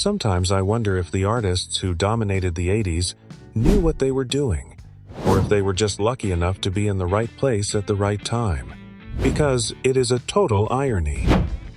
Sometimes I wonder if the artists who dominated the 80s knew what they were doing, or if they were just lucky enough to be in the right place at the right time. Because it is a total irony.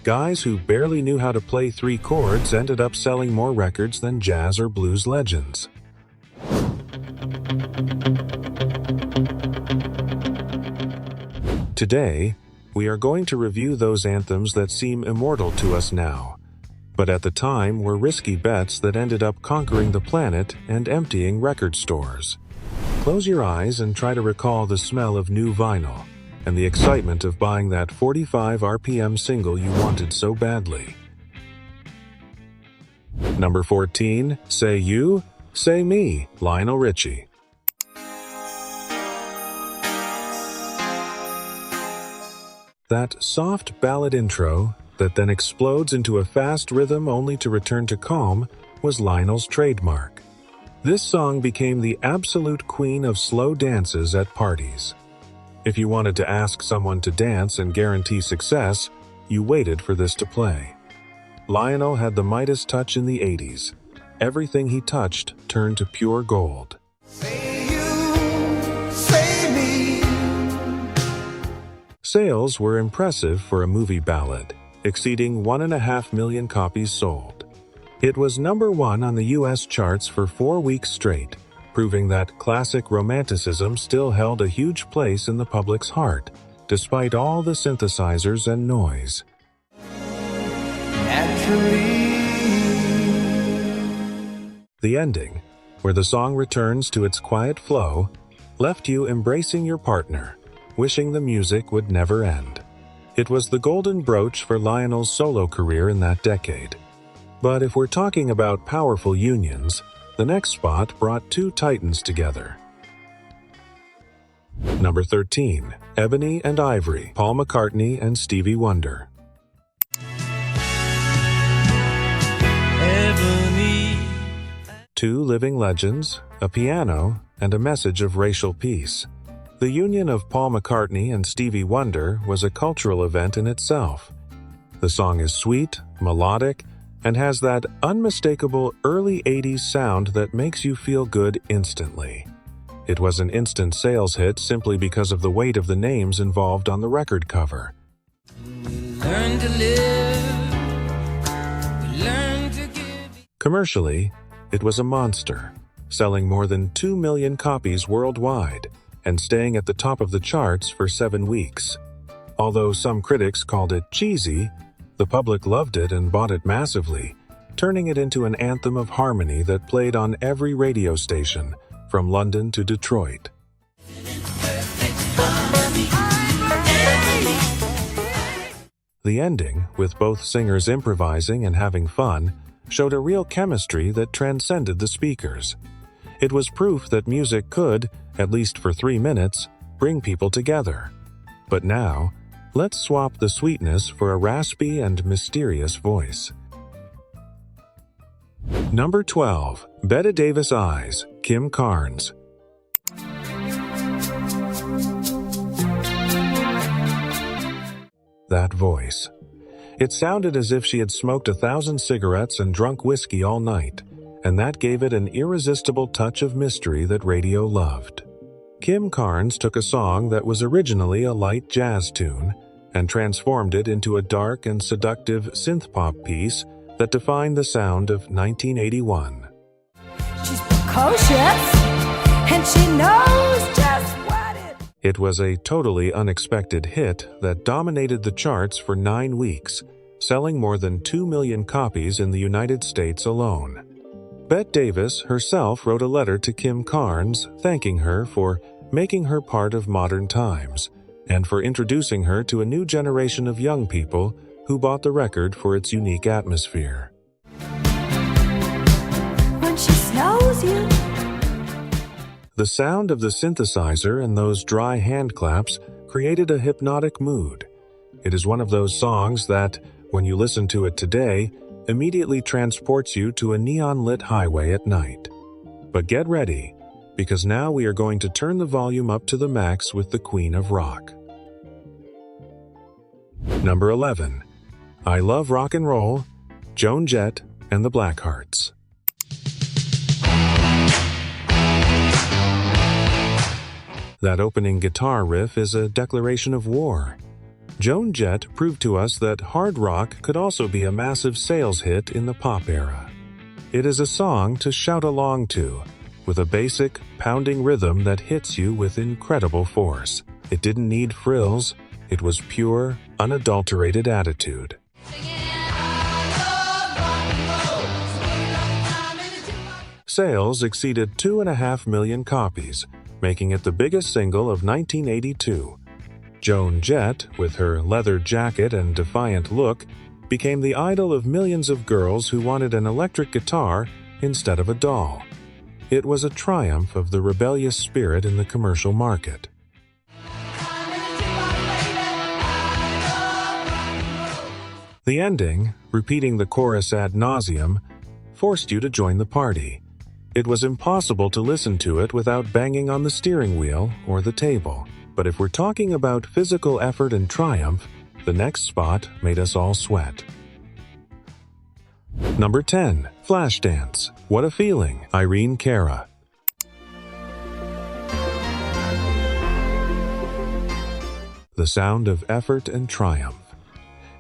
Guys who barely knew how to play 3 chords ended up selling more records than jazz or blues legends. Today, we are going to review those anthems that seem immortal to us now, but at the time were risky bets that ended up conquering the planet and emptying record stores. Close your eyes and try to recall the smell of new vinyl and the excitement of buying that 45 RPM single you wanted so badly. Number 14, Say You, Say Me, Lionel Richie. That soft ballad intro that then explodes into a fast rhythm only to return to calm was Lionel's trademark. This song became the absolute queen of slow dances at parties. If you wanted to ask someone to dance and guarantee success, you waited for this to play. Lionel had the Midas touch in the 80s. Everything he touched turned to pure gold. Say you, say me. Sales were impressive for a movie ballad, exceeding 1.5 million copies sold. It was number 1 on the US charts for 4 weeks straight, proving that classic romanticism still held a huge place in the public's heart, despite all the synthesizers and noise. Naturally. The ending, where the song returns to its quiet flow, left you embracing your partner, wishing the music would never end. It was the golden brooch for Lionel's solo career in that decade. But if we're talking about powerful unions, the next spot brought 2 titans together. Number 13, Ebony and Ivory, Paul McCartney and Stevie Wonder. Ebony. 2 living legends, a piano, and a message of racial peace. The union of Paul McCartney and Stevie Wonder was a cultural event in itself. The song is sweet, melodic, and has that unmistakable early 80s sound that makes you feel good instantly. It was an instant sales hit simply because of the weight of the names involved on the record cover. Learn to live. We learn to give. Commercially, it was a monster, selling more than 2 million copies worldwide and staying at the top of the charts for 7 weeks. Although some critics called it cheesy, the public loved it and bought it massively, turning it into an anthem of harmony that played on every radio station, from London to Detroit. The ending, with both singers improvising and having fun, showed a real chemistry that transcended the speakers. It was proof that music could, at least for 3 minutes, bring people together. But now, let's swap the sweetness for a raspy and mysterious voice. Number 12, Bette Davis Eyes, Kim Carnes. That voice. It sounded as if she had smoked 1,000 cigarettes and drunk whiskey all night, and that gave it an irresistible touch of mystery that radio loved. Kim Carnes took a song that was originally a light jazz tune and transformed it into a dark and seductive synth-pop piece that defined the sound of 1981. She's precocious, and she knows just what It was a totally unexpected hit that dominated the charts for 9 weeks, selling more than 2 million copies in the United States alone. Bette Davis herself wrote a letter to Kim Carnes thanking her for making her part of modern times and for introducing her to a new generation of young people who bought the record for its unique atmosphere. when she snows you. The sound of the synthesizer and those dry hand claps created a hypnotic mood. It is one of those songs that, when you listen to it today, immediately transports you to a neon-lit highway at night. But get ready, because now we are going to turn the volume up to the max with the Queen of Rock. Number 11. I Love Rock and Roll, Joan Jett, and the Blackhearts. That opening guitar riff is a declaration of war. Joan Jett proved to us that hard rock could also be a massive sales hit in the pop era. It is a song to shout along to, with a basic, pounding rhythm that hits you with incredible force. It didn't need frills, it was pure, unadulterated attitude. Sales exceeded 2.5 million copies, making it the biggest single of 1982. Joan Jett, with her leather jacket and defiant look, became the idol of millions of girls who wanted an electric guitar instead of a doll. It was a triumph of the rebellious spirit in the commercial market. The ending, repeating the chorus ad nauseum, forced you to join the party. It was impossible to listen to it without banging on the steering wheel or the table. But if we're talking about physical effort and triumph, the next spot made us all sweat. Number 10. Flashdance. What a Feeling. Irene Cara. The sound of effort and triumph.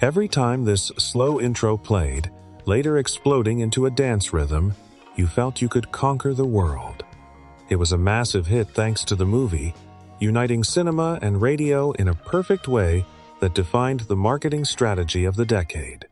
Every time this slow intro played, later exploding into a dance rhythm, you felt you could conquer the world. It was a massive hit thanks to the movie, uniting cinema and radio in a perfect way that defined the marketing strategy of the decade.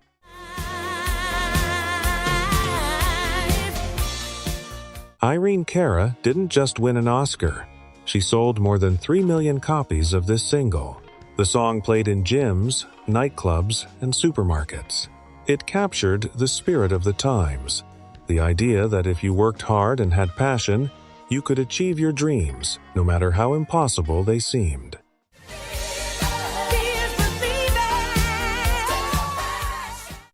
Irene Cara didn't just win an Oscar. She sold more than 3 million copies of this single. The song played in gyms, nightclubs, and supermarkets. It captured the spirit of the times, the idea that if you worked hard and had passion, you could achieve your dreams, no matter how impossible they seemed.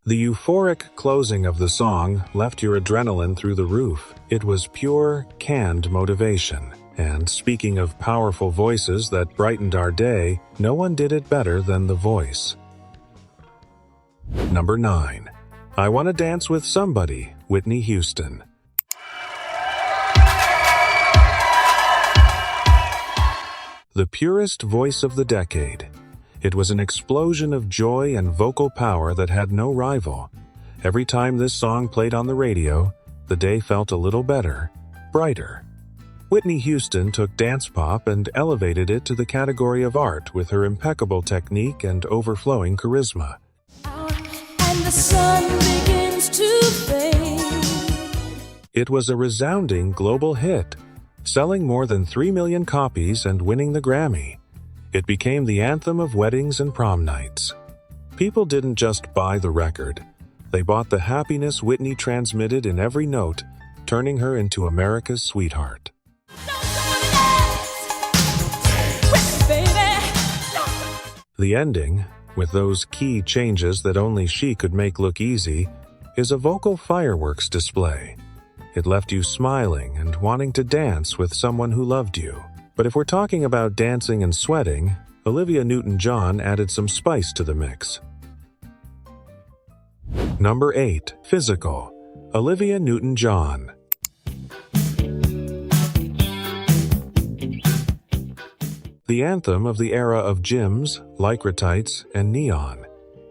The euphoric closing of the song left your adrenaline through the roof. It was pure, canned motivation. And speaking of powerful voices that brightened our day, no one did it better than The Voice. Number 9. I Wanna Dance with Somebody, Whitney Houston. The purest voice of the decade. It was an explosion of joy and vocal power that had no rival. Every time this song played on the radio, the day felt a little better, brighter. Whitney Houston took dance pop and elevated it to the category of art with her impeccable technique and overflowing charisma. And the sun begins to fade. It was a resounding global hit, selling more than 3 million copies and winning the Grammy. It became the anthem of weddings and prom nights. People didn't just buy the record. They bought the happiness Whitney transmitted in every note, turning her into America's sweetheart. The ending, with those key changes that only she could make look easy, is a vocal fireworks display. It left you smiling and wanting to dance with someone who loved you. But if we're talking about dancing and sweating, Olivia Newton-John added some spice to the mix. Number 8. Physical. Olivia Newton-John. The anthem of the era of gyms, lycra tights, and neon.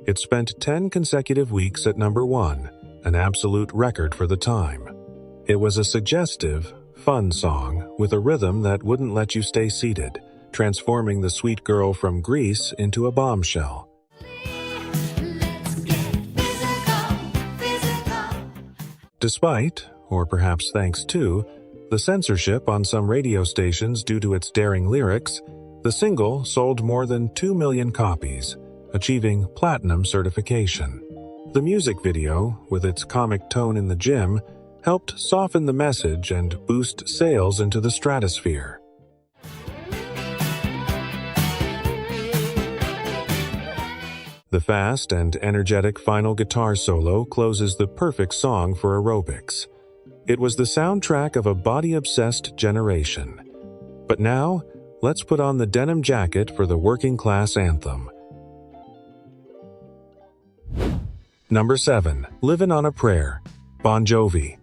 It spent 10 consecutive weeks at number 1, an absolute record for the time. It was a suggestive, fun song with a rhythm that wouldn't let you stay seated, transforming the sweet girl from Greece into a bombshell. Despite, or perhaps thanks to, the censorship on some radio stations due to its daring lyrics, the single sold more than 2 million copies, achieving platinum certification. The music video, with its comic tone in the gym, helped soften the message and boost sales into the stratosphere. The fast and energetic final guitar solo closes the perfect song for aerobics. It was the soundtrack of a body-obsessed generation. But now, let's put on the denim jacket for the working-class anthem. Number 7. Livin' on a Prayer. Bon Jovi.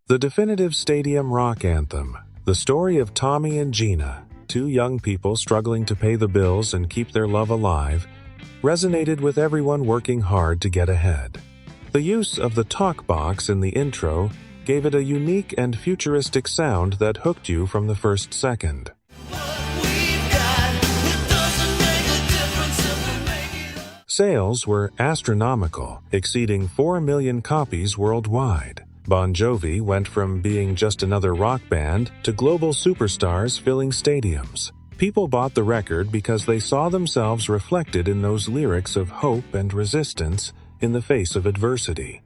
The definitive stadium rock anthem, the story of Tommy and Gina, two young people struggling to pay the bills and keep their love alive, resonated with everyone working hard to get ahead. The use of the talk box in the intro gave it a unique and futuristic sound that hooked you from the first second. Sales were astronomical, exceeding 4 million copies worldwide. Bon Jovi went from being just another rock band to global superstars filling stadiums. People bought the record because they saw themselves reflected in those lyrics of hope and resistance in the face of adversity.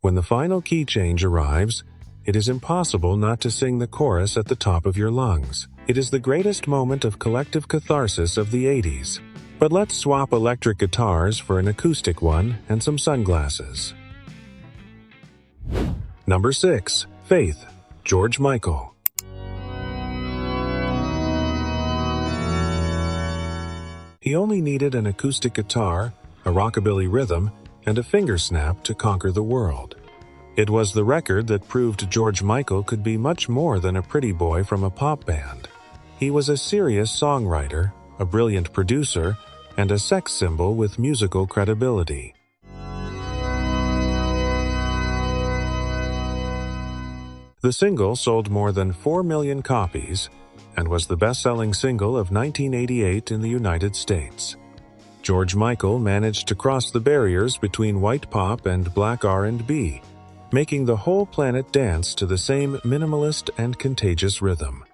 When the final key change arrives, it is impossible not to sing the chorus at the top of your lungs. It is the greatest moment of collective catharsis of the 80s. But let's swap electric guitars for an acoustic one and some sunglasses. Number 6. Faith, George Michael. He only needed an acoustic guitar, a rockabilly rhythm, and a finger snap to conquer the world. It was the record that proved George Michael could be much more than a pretty boy from a pop band. He was a serious songwriter, a brilliant producer, and a sex symbol with musical credibility. The single sold more than 4 million copies and was the best-selling single of 1988 in the United States. George Michael managed to cross the barriers between white pop and black R&B, making the whole planet dance to the same minimalist and contagious rhythm.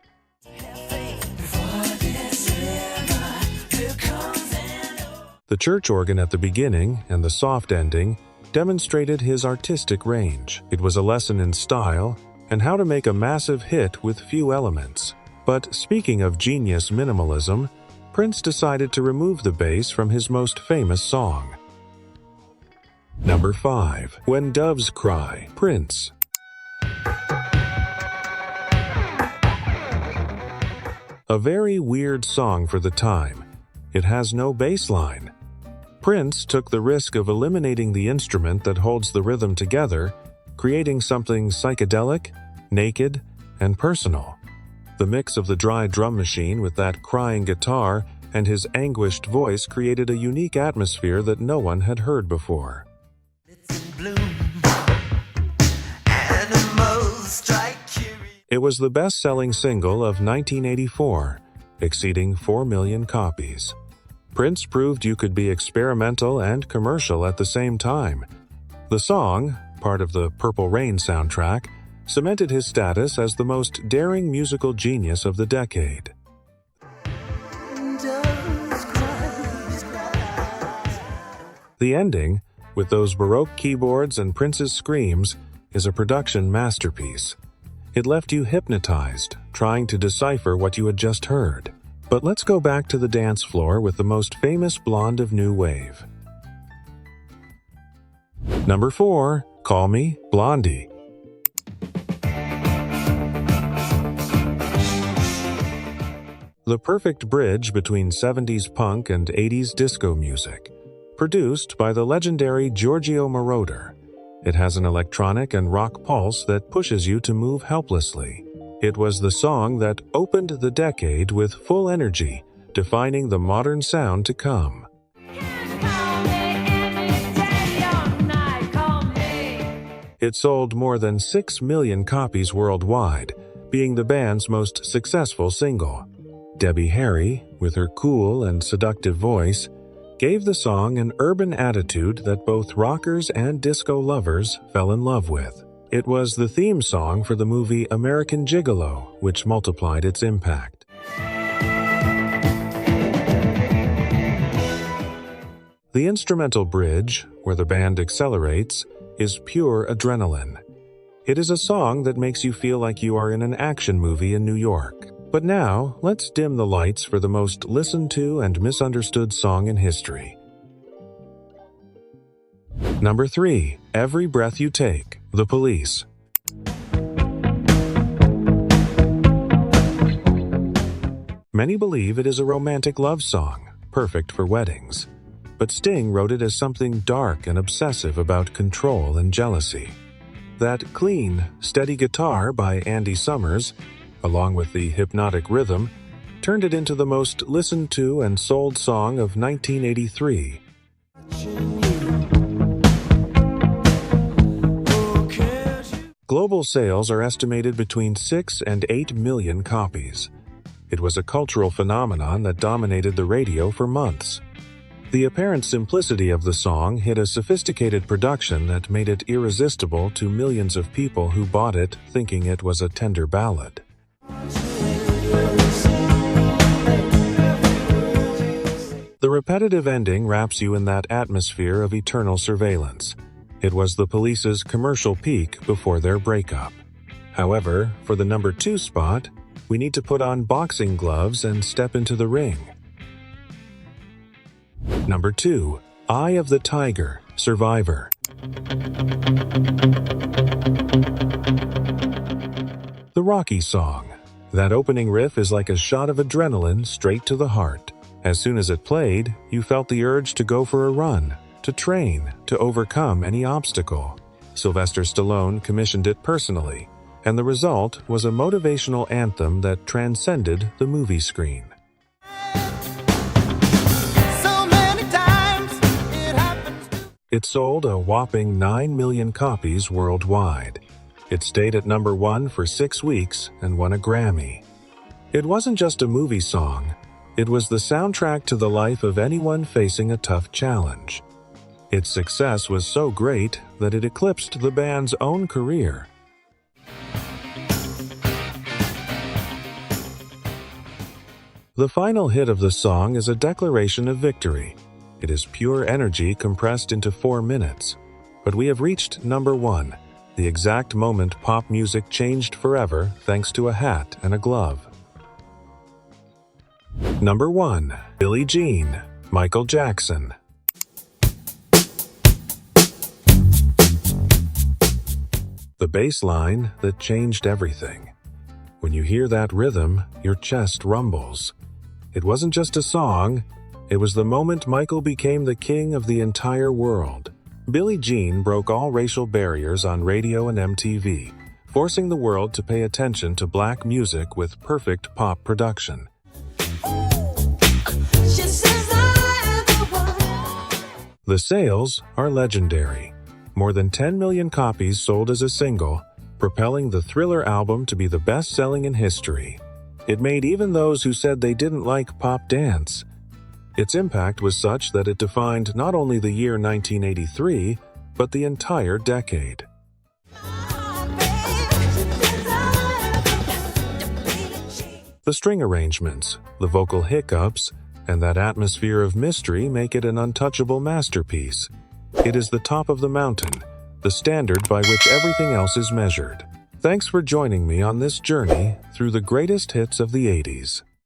The church organ at the beginning and the soft ending demonstrated his artistic range. It was a lesson in style and how to make a massive hit with few elements. But speaking of genius minimalism, Prince decided to remove the bass from his most famous song. Number 5. When Doves Cry, Prince. A very weird song for the time. It has no bass line. Prince took the risk of eliminating the instrument that holds the rhythm together, creating something psychedelic, naked, and personal. The mix of the dry drum machine with that crying guitar and his anguished voice created a unique atmosphere that no one had heard before. It was the best-selling single of 1984, exceeding 4 million copies. Prince proved you could be experimental and commercial at the same time. The song, part of the Purple Rain soundtrack, cemented his status as the most daring musical genius of the decade. The ending, with those Baroque keyboards and Prince's screams, is a production masterpiece. It left you hypnotized, trying to decipher what you had just heard. But let's go back to the dance floor with the most famous blonde of New Wave. Number 4. Call Me Blondie. The perfect bridge between 70s punk and 80s disco music. Produced by the legendary Giorgio Moroder. It has an electronic and rock pulse that pushes you to move helplessly. It was the song that opened the decade with full energy, defining the modern sound to come. It sold more than 6 million copies worldwide, being the band's most successful single. Debbie Harry, with her cool and seductive voice, gave the song an urban attitude that both rockers and disco lovers fell in love with. It was the theme song for the movie American Gigolo, which multiplied its impact. The instrumental bridge, where the band accelerates, is pure adrenaline. It is a song that makes you feel like you are in an action movie in New York. But now, let's dim the lights for the most listened to and misunderstood song in history. Number 3. Every Breath You Take, The Police. Many believe it is a romantic love song, perfect for weddings. But Sting wrote it as something dark and obsessive about control and jealousy. That clean, steady guitar by Andy Summers, along with the hypnotic rhythm, turned it into the most listened to and sold song of 1983. Global sales are estimated between 6 and 8 million copies. It was a cultural phenomenon that dominated the radio for months. The apparent simplicity of the song hid a sophisticated production that made it irresistible to millions of people who bought it thinking it was a tender ballad. The repetitive ending wraps you in that atmosphere of eternal surveillance. It was the Police's commercial peak before their breakup. However, for the number 2 spot, we need to put on boxing gloves and step into the ring. Number 2. Eye of the Tiger, Survivor. The Rocky song. That opening riff is like a shot of adrenaline straight to the heart. As soon as it played, you felt the urge to go for a run, to train, to overcome any obstacle. Sylvester Stallone commissioned it personally, and the result was a motivational anthem that transcended the movie screen. It sold a whopping 9 million copies worldwide. It stayed at number 1 for 6 weeks and won a Grammy. It wasn't just a movie song, it was the soundtrack to the life of anyone facing a tough challenge. Its success was so great that it eclipsed the band's own career. The final hit of the song is a declaration of victory. It is pure energy compressed into 4 minutes. But we have reached number 1, the exact moment pop music changed forever thanks to a hat and a glove. Number 1. Billie Jean, Michael Jackson. The bass line that changed everything. When you hear that rhythm, your chest rumbles. It wasn't just a song, it was the moment Michael became the king of the entire world. Billie Jean broke all racial barriers on radio and MTV, forcing the world to pay attention to black music with perfect pop production. The sales are legendary. More than 10 million copies sold as a single, propelling the Thriller album to be the best-selling in history. It made even those who said they didn't like pop dance. Its impact was such that it defined not only the year 1983, but the entire decade. The string arrangements, the vocal hiccups, and that atmosphere of mystery make it an untouchable masterpiece. It is the top of the mountain, the standard by which everything else is measured. Thanks for joining me on this journey through the greatest hits of the 80s.